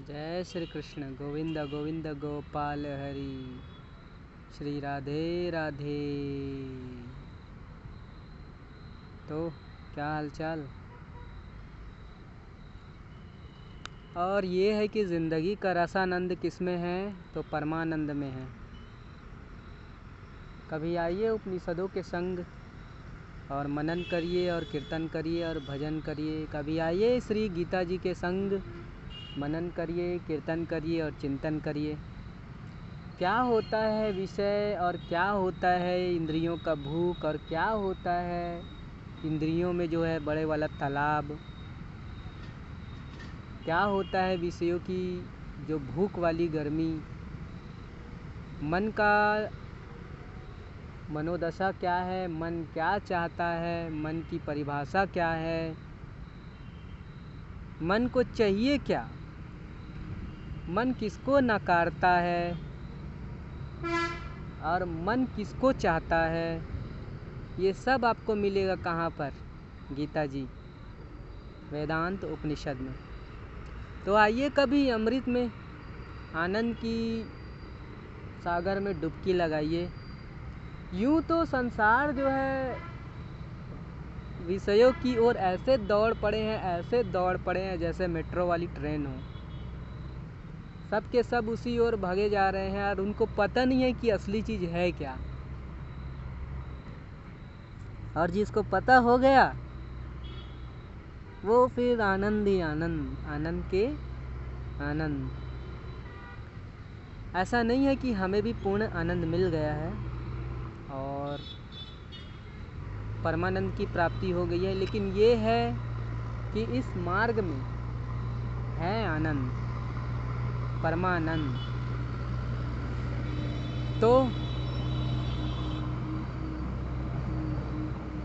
जय श्री कृष्ण। गोविंद गोविंद गोपाल हरि। श्री राधे राधे। तो क्या हालचाल। और ये है कि ज़िंदगी का रसानंद किस में है, तो परमानंद में है। कभी आइए उपनिषदों के संग और मनन करिए और कीर्तन करिए और भजन करिए। कभी आइए श्री गीता जी के संग, मनन करिए, कीर्तन करिए और चिंतन करिए। क्या होता है विषय और क्या होता है इंद्रियों का भूख और क्या होता है इंद्रियों में जो है बड़े वाला तालाब। क्या होता है विषयों की जो भूख वाली गर्मी। मन का मनोदशा क्या है, मन क्या चाहता है, मन की परिभाषा क्या है, मन को चाहिए क्या, मन किसको नकारता है और मन किसको चाहता है। ये सब आपको मिलेगा कहाँ पर, गीता जी वेदांत उपनिषद में। तो आइए कभी अमृत में आनंद की सागर में डुबकी लगाइए। यूँ तो संसार जो है विषयों की ओर ऐसे दौड़ पड़े हैं, ऐसे दौड़ पड़े हैं जैसे मेट्रो वाली ट्रेन हो। सब के सब उसी ओर भागे जा रहे हैं और उनको पता नहीं है कि असली चीज़ है क्या। और जिसको पता हो गया वो फिर आनंद ही आनंद, आनंद के आनंद। ऐसा नहीं है कि हमें भी पूर्ण आनंद मिल गया है और परमानंद की प्राप्ति हो गई है, लेकिन ये है कि इस मार्ग में है आनंद, परमानंद। तो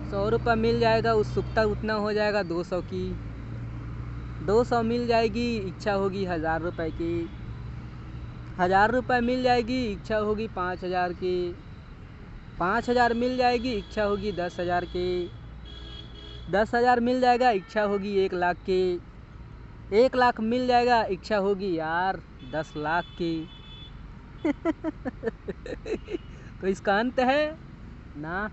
100 रुपये मिल जाएगा, उत्सुकता उतना हो जाएगा 200 की। 200 मिल जाएगी, इच्छा होगी 1000 रुपये की। 1000 रुपये मिल जाएगी, इच्छा होगी 5000 की। 5000 मिल जाएगी, इच्छा होगी 10,000 की। 10,000 मिल जाएगा, इच्छा होगी 1 लाख की। 1 लाख मिल जाएगा, इच्छा होगी यार 10 लाख की। तो इसका अंत है ना।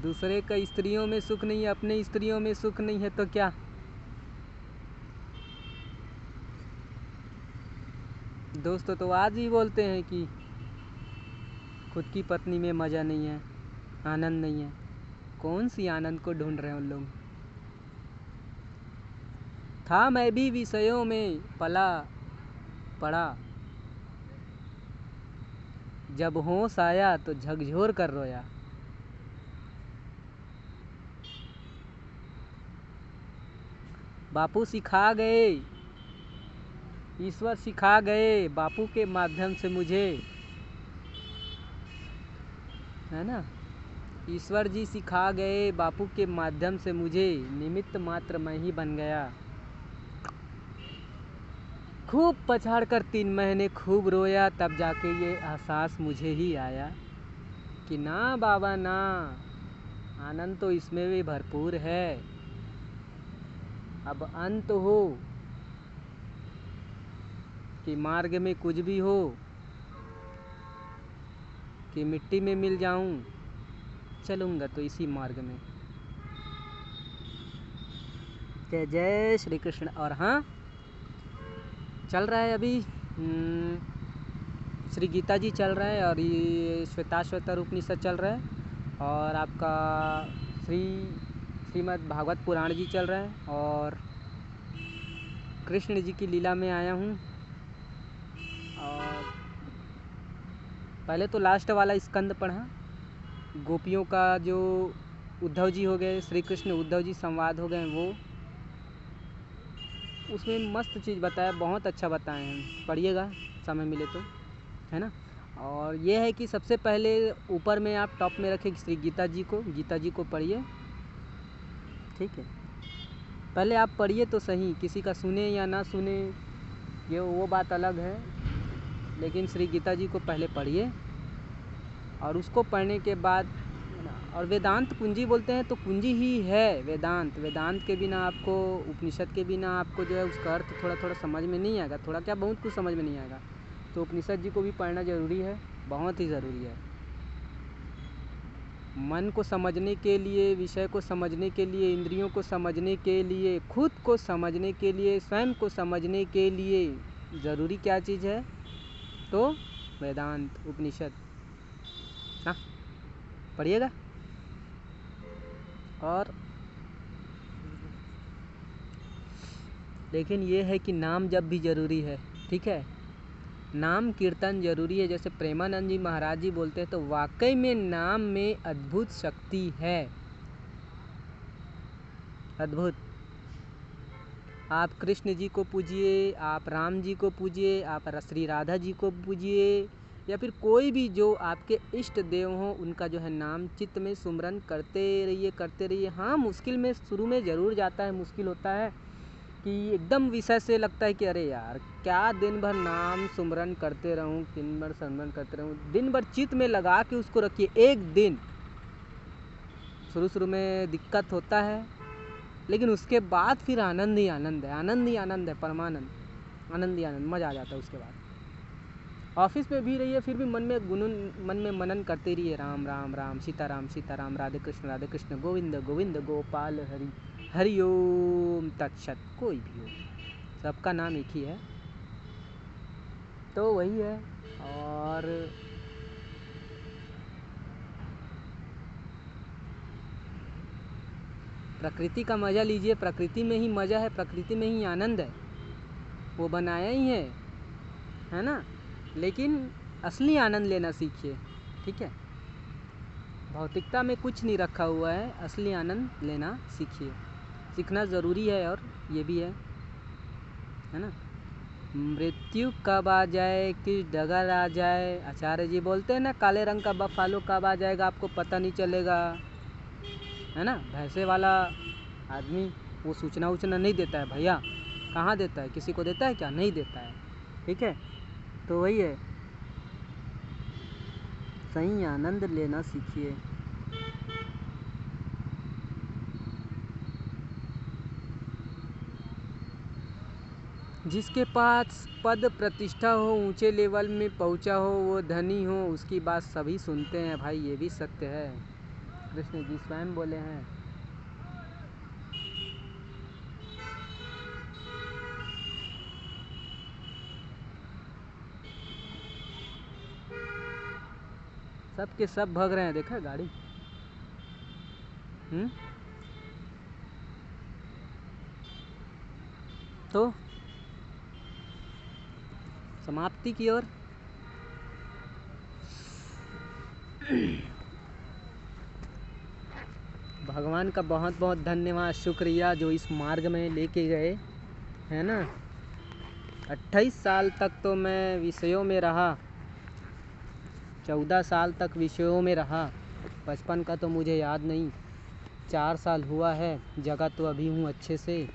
दूसरे का स्त्रियों में सुख नहीं है, अपने स्त्रियों में सुख नहीं है, तो क्या। दोस्तों तो आज भी बोलते हैं कि खुद की पत्नी में मज़ा नहीं है, आनंद नहीं है। कौन सी आनंद को ढूंढ रहे हैं उन लोग। था मैं भी विषयों में पला पड़ा, जब होश आया तो झकझोर कर रोया। बापू सिखा गए, ईश्वर सिखा गए बापू के माध्यम से मुझे, है ना। ईश्वर जी सिखा गए बापू के माध्यम से मुझे, निमित्त मात्र मैं ही बन गया। खूब पछाड़ कर 3 महीने खूब रोया, तब जाके ये एहसास मुझे ही आया कि ना बाबा ना, आनंद तो इसमें भी भरपूर है। अब अंत हो कि मार्ग में कुछ भी हो, कि मिट्टी में मिल जाऊं, चलूँगा तो इसी मार्ग में। जय जय श्री कृष्ण। और हाँ, चल रहा है अभी श्री गीता जी चल रहा है और ये श्वेताश्वतर उपनिषद चल रहा है और आपका श्रीमद् भागवत पुराण जी चल रहा है और कृष्ण जी की लीला में आया हूँ। और पहले तो लास्ट वाला स्कंद पढ़ा, गोपियों का जो उद्धव जी हो गए, श्री कृष्ण उद्धव जी संवाद हो गए, वो उसमें मस्त चीज़ बताया, बहुत अच्छा बताए हैं। पढ़िएगा समय मिले तो, है ना। और ये है कि सबसे पहले ऊपर में आप टॉप में रखें श्री गीता जी को पढ़िए, ठीक है। पहले आप पढ़िए तो सही, किसी का सुने या ना सुने ये वो बात अलग है, लेकिन श्री गीता जी को पहले पढ़िए और उसको पढ़ने के बाद और वेदांत कुंजी बोलते हैं तो कुंजी ही है वेदांत। वेदांत के बिना आपको, उपनिषद के बिना आपको जो है उसका अर्थ थोड़ा थोड़ा समझ में नहीं आएगा, थोड़ा क्या बहुत कुछ समझ में नहीं आएगा। तो उपनिषद जी को भी पढ़ना ज़रूरी है, बहुत ही ज़रूरी है। मन को समझने के लिए, विषय को समझने के लिए, इंद्रियों को समझने के लिए, खुद को समझने के लिए, स्वयं को समझने के लिए ज़रूरी क्या चीज़ है? तो वेदांत, उपनिषद। हाँ, पढ़िएगा। और लेकिन ये है कि नाम जप भी ज़रूरी है, ठीक है। नाम कीर्तन ज़रूरी है। जैसे प्रेमानंद जी महाराज जी बोलते हैं तो वाकई में नाम में अद्भुत शक्ति है, अद्भुत। आप कृष्ण जी को पूजिए, आप राम जी को पूजिए, आप श्री राधा जी को पूजिए, या फिर कोई भी जो आपके इष्ट देव हों उनका जो है नाम चित्त में सुमरन करते रहिए, करते रहिए। हाँ, मुश्किल में शुरू में ज़रूर जाता है, मुश्किल होता है कि एकदम विषय से लगता है कि अरे यार क्या दिन भर नाम सुमरन करते रहूं, दिन भर सुमरन करते रहूं। दिन भर चित्त में लगा के उसको रखिए। एक दिन शुरू में दिक्कत होता है, लेकिन उसके बाद फिर आनंद ही आनंद है, आनंद ही आनंद है, परमानंद, आनंद ही आनंद, मज़ा आ जाता है उसके बाद। ऑफिस में भी रहिए फिर भी मन में गुनगुन, मन में मनन करते रहिए, राम राम राम, सीताराम सीताराम, राधे कृष्ण गोविंद गोविंद, गोपाल हरि हरि ओम तत्सत। कोई भी हो, सबका नाम एक ही है। तो वही है। और प्रकृति का मज़ा लीजिए, प्रकृति में ही मज़ा है, प्रकृति में ही आनंद है, वो बनाया ही है ना। लेकिन असली आनंद लेना सीखिए, ठीक है। भौतिकता में कुछ नहीं रखा हुआ है, असली आनंद लेना सीखिए, सीखना ज़रूरी है। और ये भी है ना। मृत्यु कब आ जाए, किस डगर आ जाए, आचार्य जी बोलते हैं ना, काले रंग का बफालो कब आ जाएगा आपको पता नहीं चलेगा, है ना। भैंसे वाला आदमी वो सूचना नहीं देता है भैया, कहाँ देता है, किसी को देता है क्या? नहीं देता है, ठीक है। तो वही है, सही आनंद लेना सीखिए। जिसके पास पद प्रतिष्ठा हो, ऊंचे लेवल में पहुंचा हो, वो धनी हो, उसकी बात सभी सुनते हैं भाई, ये भी सत्य है, कृष्ण जी स्वयं बोले हैं। सब के सब भाग रहे हैं, देखा गाड़ी। तो समाप्ति की ओर। भगवान का बहुत बहुत धन्यवाद, शुक्रिया जो इस मार्ग में लेके गए, है ना। 28 साल तक तो मैं विषयों में रहा, 14 साल तक विषयों में रहा, 55 का तो मुझे याद नहीं, 4 साल हुआ है, जगह तो अभी हूँ अच्छे से।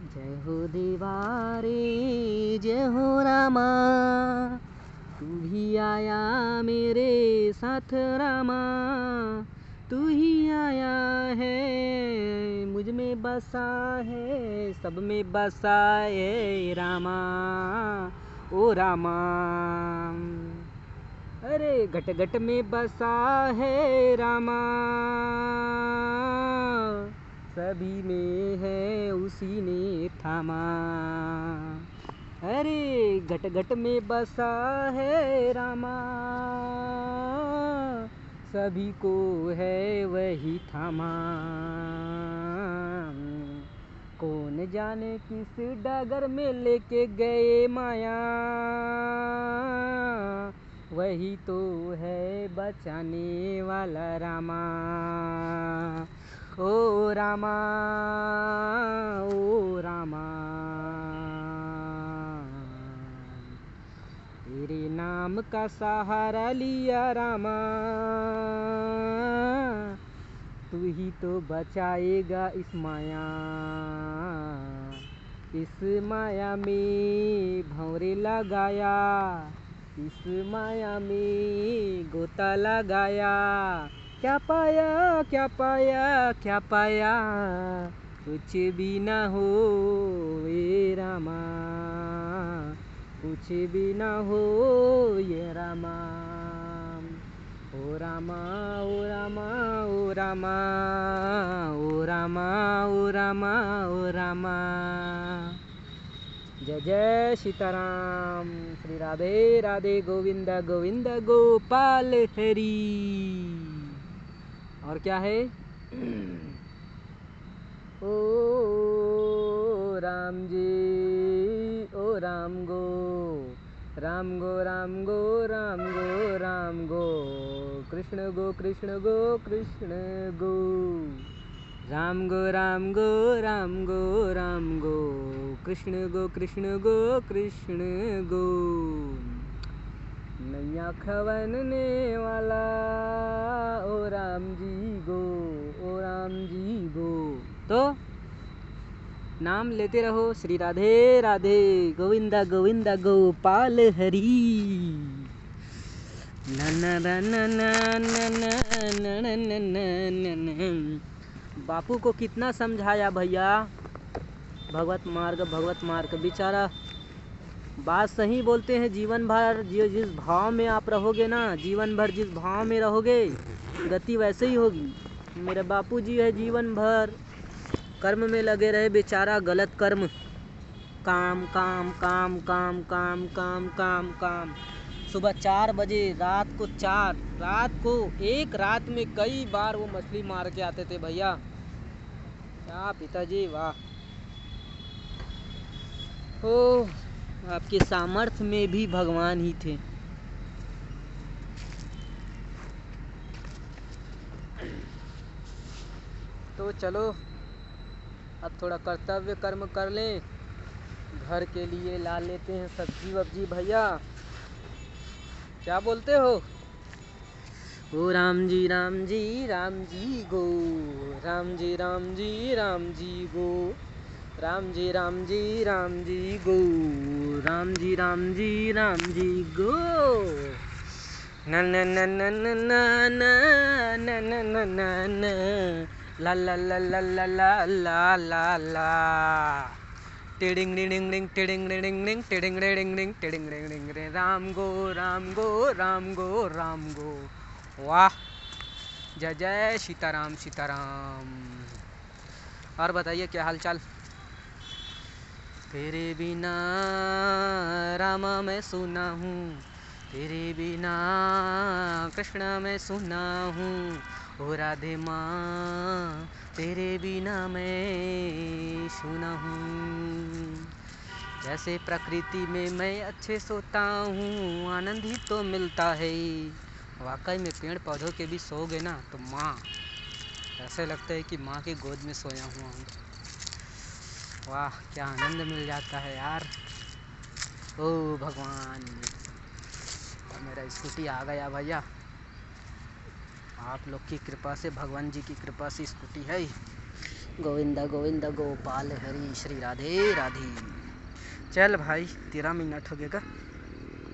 जय हो देवा रे, जय हो रामा, तू भी आया मेरे साथ रामा, तू ही आया है, मुझ में बसा है, सब में बसा है रामा, ओ रामा। अरे घट घट में बसा है रामा, सभी में है उसी ने थामा। अरे घट घट में बसा है रामा, सभी को है वही थामा। कौन जाने किस डगर में लेके गए माया, वही तो है बचाने वाला रामा, ओ रामा, ओ रामा। तेरे नाम का सहारा लिया रामा, तू ही तो बचाएगा इस माया, इस माया में भंवरे लगाया, इस माया में गोता लगाया, क्या पाया क्या पाया क्या पाया, कुछ भी ना हो ये रामा, कुछ भी ना हो ये रामा। ओ रामा ओ रामा ओ रामा ओ रामा ओ रामा ओ रामा। जय जय सीताराम। श्री राधे राधे गोविंद गोविंद गोपाल हरी। और क्या है? ओ राम जी ओ राम गो, राम गो राम गो राम गो राम गो, कृष्ण गो कृष्ण गो कृष्ण गो, राम गो राम गो राम गो राम गो, कृष्ण गो कृष्ण गो कृष्ण गो। नैया खवनने वाला ओ राम जी गो, ओ राम जी गो। तो नाम लेते रहो, श्री राधे राधे गोविंदा गोविंदा गोपाल हरी। बापू को कितना समझाया भैया, भगवत मार्ग बेचारा बात सही बोलते हैं। जीवन भर जिस भाव में आप रहोगे ना, जीवन भर जिस भाव में रहोगे गति वैसे ही होगी। मेरे बापू जी है जीवन भर कर्म में लगे रहे बेचारा, गलत कर्म, काम काम काम काम काम काम काम काम। सुबह 4 बजे, रात को 4, एक रात में कई बार वो मछली मार के आते थे भैया। क्या पिताजी, वाह। ओ आपके सामर्थ्य में भी भगवान ही थे। तो चलो अब थोड़ा कर्तव्य कर्म कर लें, घर के लिए ला लेते हैं सब्जी वब्जी भैया, क्या बोलते हो? ओ राम जी राम जी राम जी गो, राम जी राम जी राम जी गो, राम जी राम जी राम जी गो, राम जी राम जी राम जी गो। न न न न न न न न न न न ला ला ला ला ला ला ला ला ला। टिडिंग डिडिंग डिंग टिडिंग डिडिंग डिंग टिडिंग डिडिंग डिंग टिडिंग डिडिंग डिंग, राम गो राम गो राम गो राम गो। वाह, जय जय सीताराम सीताराम। और बताइए क्या हाल चाल? तेरे बिना रामा मैं सुना हूँ, तेरे बिना कृष्णा मैं सुना हूँ, ओ राधे माँ तेरे बिना मैं सुना हूँ। जैसे प्रकृति में मैं अच्छे सोता हूँ, आनंद ही तो मिलता है। वाकई में पेड़ पौधों के भी सोओगे ना तो माँ, ऐसे लगता है कि माँ की गोद में सोया हुआ हूँ। वाह, क्या आनंद मिल जाता है यार। ओ भगवान, मेरा स्कूटी आ गया भैया। आप लोग की कृपा से, भगवान जी की कृपा से स्कूटी है। गोविंदा गोविंदा गोपाल हरी। श्री राधे राधे। चल भाई, 13 मिनट हो गएगा।